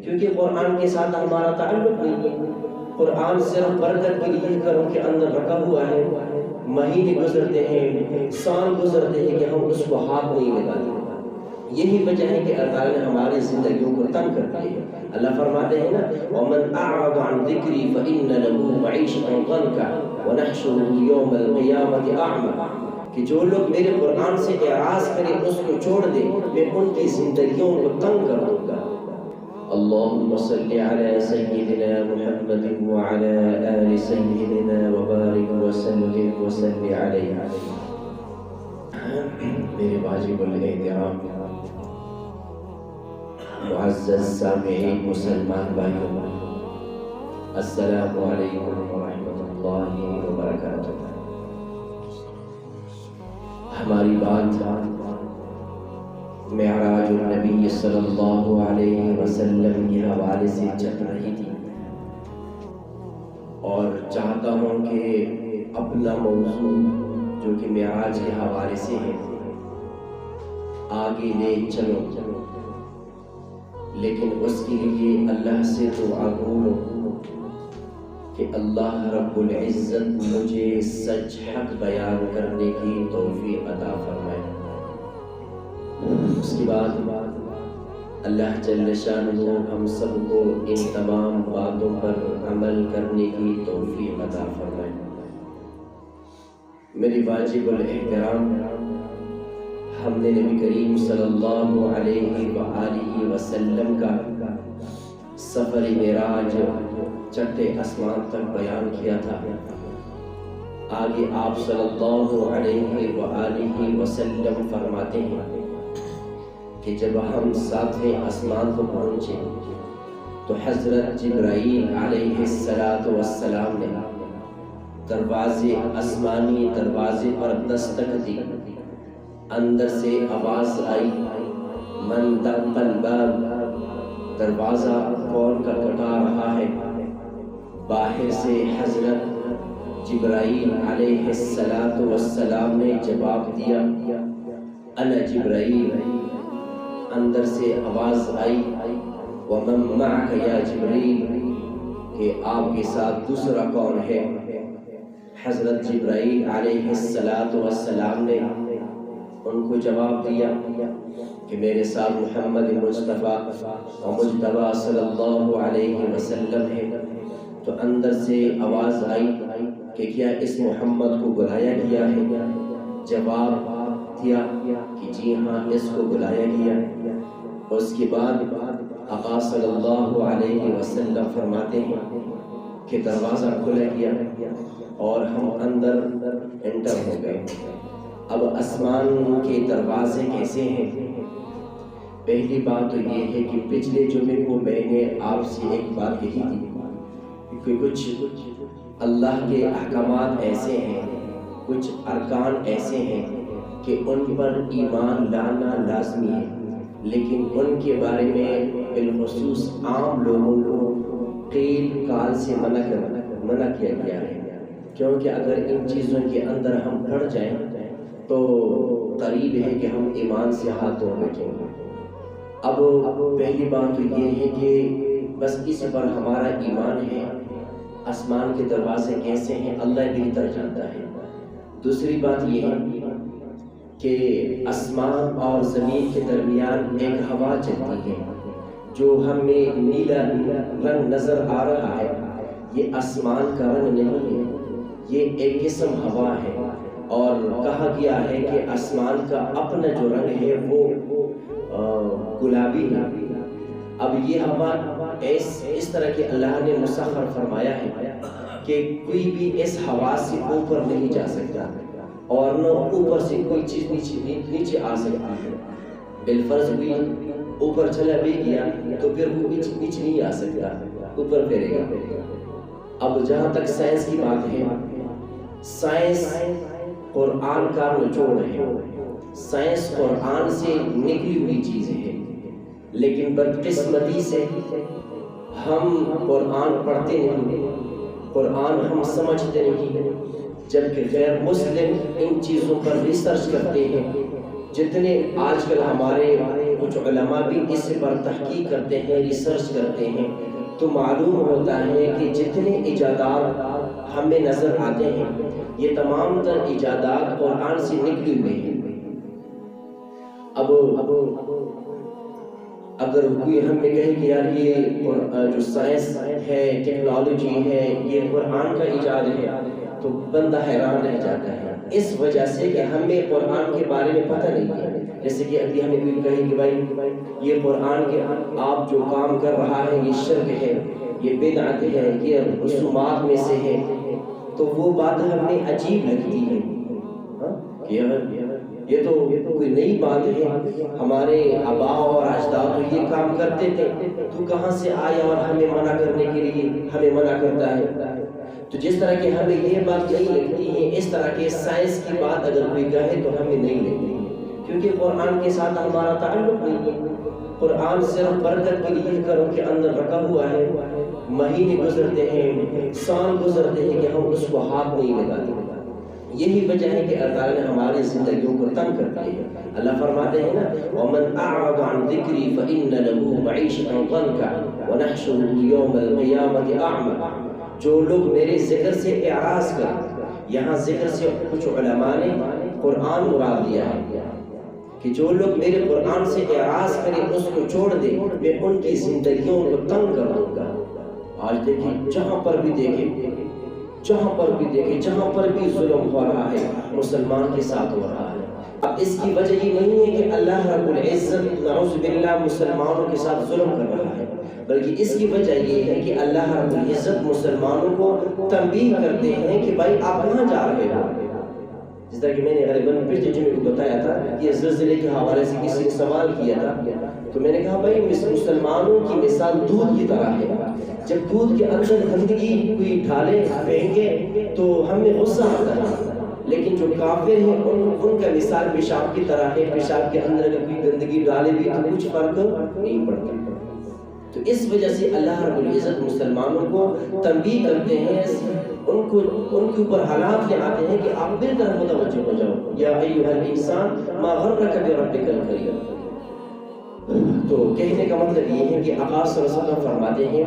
کیونکہ قرآن کے ساتھ ہمارا تعلق نہیں ہے۔ قرآن صرف برکت کے لیے گھروں کے اندر رکھا ہوا ہے، مہینے گزرتے ہیں، سال گزرتے ہیں کہ ہم اس کو ہاتھ نہیں لگاتے۔ یہی وجہ ہے کہ اللہ تعالیٰ نے ہماری زندگیوں کو تنگ کر دیا ہے۔ اللہ فرماتے ہیں نا وَمَنْ أَعْرَضَ عَنْ ذِكْرِي فَإِنَّ لَهُ مَعِيشَةً ضَنْكًا وَنَحْشُرُهُ يَوْمَ الْقِيَامَةِ أَعْمَى، کہ جو لوگ میرے قرآن سے اعراض کریں اس کو چھوڑ دیں، میں ان کی زندگیوں کو تنگ کر دوں گا۔ اللهم صل على سيدنا محمد وعلى آل سيدنا وبارك وسلم عليه۔ میرے واجب الاحترام معزز سامعین مسلمان بھائیوں، السلام علیکم ورحمۃ اللہ وبرکاتہ۔ ہماری بات معراج النبی صلی اللہ علیہ وسلم کے حوالے سے چل رہی تھی، اور چاہتا ہوں کہ اپنا موضوع جو کہ معراج کے حوالے سے ہے آگے لے چلو، لیکن اس کے لیے اللہ سے دعا کرو کہ اللہ رب العزت مجھے سچ حق بیان کرنے کی توفیق عطا فرمائے۔ اس کے بعد اللہ جل شانہ ہم سب کو ان تمام باتوں پر عمل کرنے کی توفیق عطا فرمائے۔ میری واجب الاحترام، ہم نے نبی کریم صلی اللہ علیہ وآلہ وسلم کا سفر معراج چٹے آسمان تک بیان کیا تھا۔ آگے آپ صلی اللہ علیہ وآلہ وسلم فرماتے ہیں کہ جب ہم ساتویں آسمان کو پہنچے تو حضرت جبرائیل علیہ السلام نے دروازے آسمانی دروازے پر دستک دی۔ اندر سے آواز آئی من دق الباب، دروازہ کون کٹکھٹا رہا ہے؟ باہر سے حضرت جبرائیل علیہ السلام نے جواب دیا انا جبرائیل۔ اندر سے آواز آئی ومن معک یا جبرائیل، کہ آپ کے ساتھ دوسرا کون ہے؟ حضرت جبرائیل علیہ السلام نے ان کو جواب دیا کہ میرے ساتھ محمد مصطفیٰ و مجتبیٰ صلی اللہ علیہ وسلم ہے۔ تو اندر سے آواز آئی کہ کیا اس محمد کو بلایا گیا ہے؟ جواب دیا کہ جی ہاں اس کو بلایا گیا۔ اس کے بعد آقا صلی اللہ علیہ وسلم فرماتے ہیں کہ دروازہ کھلا گیا اور ہم اندر انٹر ہو گئے۔ اب آسمان کے دروازے کیسے ہیں؟ پہلی بات تو یہ ہے کہ پچھلے جمعے کو میں نے آپ سے ایک بات کہی تھی کہ کچھ اللہ کے احکامات ایسے ہیں، کچھ ارکان ایسے ہیں کہ ان پر ایمان لانا لازمی ہے، لیکن ان کے بارے میں بالخصوص عام لوگوں کو قیل قال سے منع کیا گیا ہے، کیونکہ اگر ان چیزوں کے اندر ہم پڑ جائیں تو قریب ہے کہ ہم ایمان سے ہاتھ دھو بیٹھیں گے۔ اب پہلی بات تو یہ ہے کہ بس اس پر ہمارا ایمان ہے۔ آسمان کے دروازے کیسے ہیں اللہ بہتر جانتا ہے۔ دوسری بات یہ ہے کہ آسمان اور زمین کے درمیان ایک ہوا چلتی ہے جو ہمیں نیلا رنگ نظر آ رہا ہے، یہ آسمان کا رنگ نہیں ہے، یہ ایک قسم ہوا ہے، اور کہا گیا ہے کہ آسمان کا اپنا جو رنگ ہے وہ گلابی ہے۔ اب یہ ہوا اس طرح کہ اللہ نے مسخر فرمایا ہے کہ کوئی بھی اس ہوا سے اوپر نہیں جا سکتا اور نہ اوپر سے کوئی چیز نیچے آ سکتی ہے۔ بالفرض بھی اوپر چلا بھی گیا تو پھر وہ نیچے نہیں آ سکتا، اوپر پھرے گا۔ اب جہاں تک سائنس کی بات ہے، سائنس قرآن کا نچوڑ ہے، سائنس قرآن سے نکلی ہوئی چیز ہے، لیکن بدقسمتی سے ہم قرآن پڑھتے نہیں، قرآن ہم سمجھتے نہیں، جبکہ غیر مسلم ان چیزوں پر ریسرچ کرتے ہیں۔ جتنے آج کل ہمارے کچھ علماء بھی اس پر تحقیق کرتے ہیں، ریسرچ کرتے ہیں، تو معلوم ہوتا ہے کہ جتنے ایجادات ہمیں نظر آتے ہیں یہ تمام تر ایجادات قرآن سے نکلی ہوئی ہیں۔ اب اگر کوئی ہمیں کہے کہ یار یہ جو سائنس ہے، ٹیکنالوجی ہے، یہ قرآن کا ایجاد ہے، تو بندہ حیران رہ جاتا ہے، اس وجہ سے کہ ہمیں قرآن کے بارے میں پتہ نہیں ہے۔ جیسے کہ ابھی ہمیں کوئی کہے کہ بھائی یہ قرآن کے آپ جو کام کر رہا ہے یہ شرک ہے، یہ بدعت ہے، یہ رسومات میں سے ہے، تو وہ بات ہمیں عجیب لگتی ہے کہ یہ تو کوئی نئی بات ہے، ہمارے آباء اور اجداد تو یہ کام کرتے تھے، تو کہاں سے آیا اور ہمیں منع کرنے کے لیے ہمیں منع کرتا ہے؟ تو جس طرح کہ ہمیں یہ بات نہیں لگتی ہے، اس طرح کے سائنس کی بات اگر کوئی کہے تو ہمیں نہیں لگتی ہے، کیونکہ قرآن کے ساتھ ہمارا تعلق نہیں ہے۔ قرآن صرف برکت کے لیے کروں کے اندر رکھا ہوا ہے، مہینے گزرتے ہیں، سال گزرتے ہیں کہ ہم اس کو ہاتھ نہیں لگاتے۔ یہی وجہ ہے کہ اللہ تعالیٰ نے ہماری زندگیوں کو تنگ کر دیا ہے۔ اللہ فرماتے ہیں نا وَمَنْ أَعْرَضَ عَنْ ذِكْرِي فَإِنَّ لَهُ مَعِيشَةً ضَنْكًا وَنَحْشُرُهُ يَوْمَ الْقِيَامَةِ أَعْمَى۔ جو لوگ میرے ذکر سے اعراض کریں، یہاں ذکر سے کچھ علماء نے قرآن مراد دیا ہے کہ جو لوگ میرے قرآن سے اعراض کریں اس کو چھوڑ دیں، میں ان کی زندگیوں کو تنگ کر دوں گا۔ آج دیکھیں جہاں پر بھی دیکھیں جہاں پر بھی ظلم ہو رہا ہے مسلمان کے ساتھ ہو رہا ہے۔ اب اس کی وجہ یہ نہیں ہے کہ اللہ رب العزت نعوذ باللہ مسلمانوں کے ساتھ ظلم کر رہا ہے، بلکہ اس کی وجہ یہ ہے کہ اللہ رب العزت مسلمانوں کو تنبیہ کرتے ہیں کہ بھائی آپ کہاں جا رہے ہو۔ جس طرح کہ میں نے غالباً پچھلے جمعے کو بتایا تھا کہ یہ زلزلے کے حوالے سے کسی نے سوال کیا تھا، تو میں نے کہا بھائی مسلمانوں کی مثال دودھ کی طرح ہے، جب دودھ کے اندر گندگی کوئی ڈالے پھینکے تو ہمیں غصہ آتا ہے، لیکن جو کافر ہیں ان کا مثال پیشاب کی طرح ہے، پیشاب کے اندر اگر کوئی گندگی ڈالے بھی تو کچھ فرق نہیں پڑتا۔ تو اس وجہ سے اللہ رب العزت مسلمانوں کو تنبیہ کرتے ہیں، ان کے اوپر حالات لے آتے ہیں کہ آپ میری طرف متوجہ ہو جاؤ، یا ایھا الانسان ما غرک بربک الکریم۔ تو کہنے کا مطلب یہ ہے کہ آقا صلی اللہ علیہ وسلم فرماتے ہیں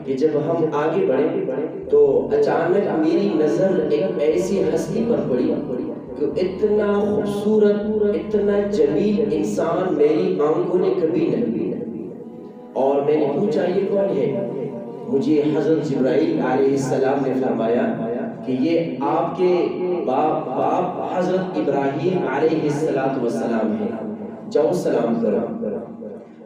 کہ جب ہم آگے بڑھے تو اچانک میری نظر ایک ایسی ہستی پر پڑی کہ اتنا خوبصورت، اتنا جمیل انسان میری آنکھوں نے کبھی نہیں دیکھا، اور میں نے پوچھا یہ کون ہے؟ مجھے حضرت جبرائیل علیہ السلام نے فرمایا کہ یہ آپ کے باپ حضرت ابراہیم علیہ السلام ہے، جاؤ سلام کرو۔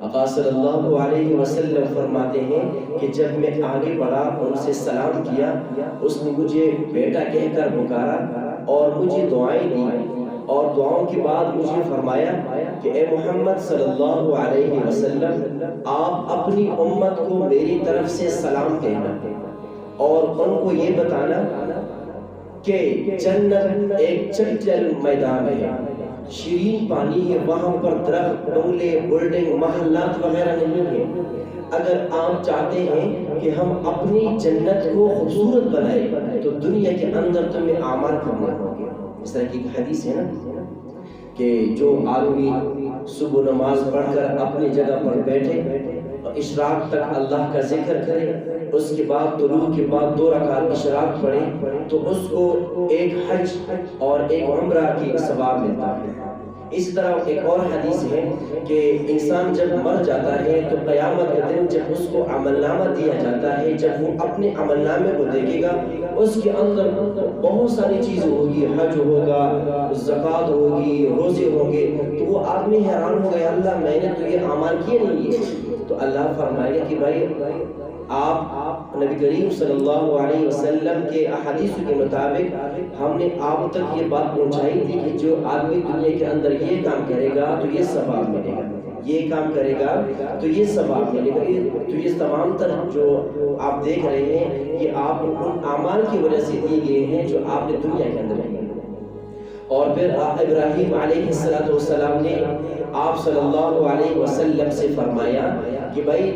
آقا صلی اللہ علیہ وسلم فرماتے ہیں کہ جب میں آگے بڑھا ان سے سلام کیا، اس نے مجھے بیٹا کہہ کر پکارا اور مجھے دعائیں دی، اور دعاؤں کے بعد مجھے فرمایا کہ اے محمد صلی اللہ علیہ وسلم آپ اپنی امت کو میری طرف سے سلام کہنا اور ان کو یہ بتانا کہ جنت ایک چنچل میدان ہے، شیرین پانی ہے، وہاں پر درخت، بنگلے، بلڈنگ، محلات وغیرہ نہیں ہیں۔ اگر آپ چاہتے ہیں کہ ہم اپنی جنت کو خوبصورت بنائیں تو دنیا کے اندر تمہیں اعمال کرنے ہوں گے۔ اس طرح کی حدیث ہے نا کہ جو آدمی صبح نماز پڑھ کر اپنی جگہ پر بیٹھے اور اشراق تک اللہ کا ذکر کرے، اس کے بعد طلوع کے بعد 2 رکعت اشراق پڑھے تو اس کو ایک حج اور ایک عمرہ کی ثواب ملتا ہے۔ اس طرح ایک اور حدیث ہے کہ انسان جب مر جاتا ہے تو قیامت کے دن جب اس کو عمل نامہ دیا جاتا ہے، جب وہ اپنے عمل نامے کو دیکھے گا اس کے اندر بہت ساری چیزیں ہوگی، حج ہوگا، زکوٰۃ ہوگی، روزے ہوں گے، تو وہ آدمی حیران ہو گیا اللہ میں نے تو یہ اعمال کیے نہیں ہے۔ تو اللہ فرمائے گا کہ بھائی آپ نبی کریم صلی اللہ علیہ وسلم کے احادیث کے مطابق ہم نے آپ تک یہ بات پہنچائی تھی کہ جو آدمی دنیا کے اندر یہ کام کرے گا تو یہ ثواب ملے گا، یہ کام کرے گا تو یہ ثواب ملے گا۔ تو یہ تمام تر جو آپ دیکھ رہے ہیں یہ آپ ان اعمال کی وجہ سے دیے گئے ہیں جو آپ نے دنیا کے اندر کیے۔ اور پھر ابراہیم علیہ السلام نے آپ صلی اللہ علیہ وسلم سے فرمایا کہ بھائی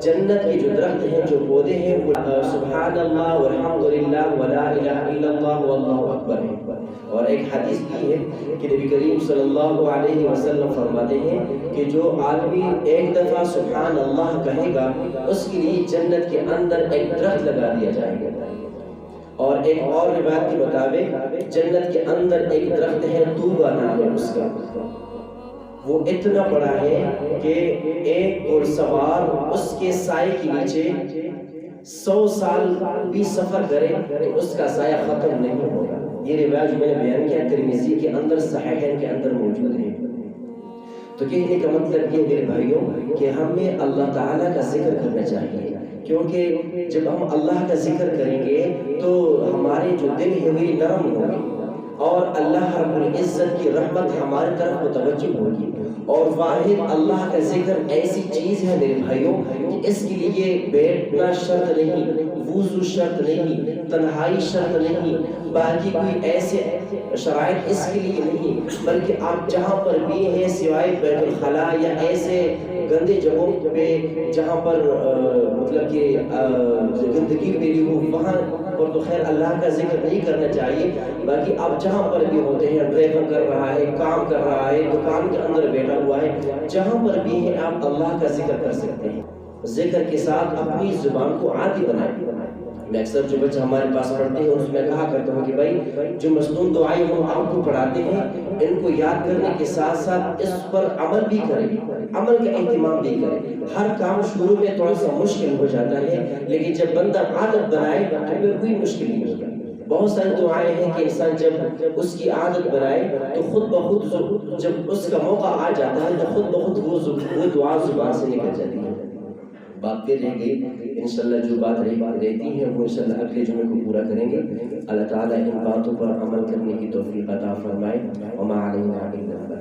جنت کے جو درخت ہیں، جو پودے ہیں، وہ سبحان اللہ والحمد للہ ولا الہ الا اللہ واللہ اکبر ہے۔ اور ایک حدیث بھی ہے کہ نبی کریم صلی اللہ علیہ وسلم فرماتے ہیں کہ جو آدمی ایک دفعہ سبحان اللہ کہے گا اس کے لیے جنت کے اندر ایک درخت لگا دیا جائے گا. اور ایک اور روایت کے مطابق جنت کے اندر ایک درخت ہے طوبہ نام ہے اس کا. وہ اتنا بڑا ہے کہ ایک گھڑ سوار اس کے سائے کے نیچے 100 سال بھی سفر کرے تو اس کا سایہ ختم نہیں ہوگا. یہ روایت جو میں نے بیان کیا ترمذی کے اندر صحیحین کے اندر موجود ہے. تو کہنے کا مطلب یہ میرے بھائیوں کہ ہمیں اللہ تعالیٰ کا ذکر کرنا چاہیے، کیونکہ جب ہم اللہ کا ذکر کریں گے تو ہمارے جو دل ہے وہ نرم ہوگی اور اللہ رب العزت کی رحمت ہماری طرف متوجہ ہوگی. اور واحد اللہ کا ذکر ایسی چیز ہے میرے بھائیوں کہ اس کے لیے بیٹھنا شرط نہیں، وضو شرط نہیں، تنہائی شرط نہیں، باقی کوئی ایسے شرائط اس کے لیے نہیں، بلکہ آپ جہاں پر بھی ہیں سوائے بیت الخلاء یا ایسے گندے جگہوں پہ جہاں پر مطلب کہ گندگی میری ہو وہاں پر تو خیر اللہ کا ذکر نہیں کرنا چاہیے. باقی آپ جہاں پر بھی ہوتے ہیں، ڈرائیور کر رہا ہے، کام کر رہا ہے، دکان کے اندر بیٹھا ہوا ہے، جہاں پر بھی ہیں آپ اللہ کا ذکر کر سکتے ہیں. ذکر کے ساتھ اپنی زبان کو عادی بنائیں. میں اکثر جو بچے ہمارے پاس پڑھتے ہیں اس میں کہا کرتا ہوں کہ بھائی جو مصنون دعائیں ہم آپ کو پڑھاتے ہیں ان کو یاد کرنے کے ساتھ ساتھ اس پر عمل بھی کریں، عمل کا اہتمام بھی کریں. ہر کام شروع میں تھوڑا سا مشکل ہو جاتا ہے لیکن جب بندہ عادت بنائے تو پھر کوئی مشکل نہیں ہوتا. بہت ساری دعائیں ہیں کہ انسان جب اس کی عادت بنائے تو خود بخود جب اس کا موقع آ جاتا ہے تو خود بخود وہ دعا زبان سے نکل جاتی ہے. بات پھر رہ گئی انشاءاللہ جو بات رہتی ہے وہ انشاءاللہ اگلے جمعے کو پورا کریں گے. اللہ تعالیٰ ان باتوں پر عمل کرنے کی توفیق عطا فرمائے. وما علینا الا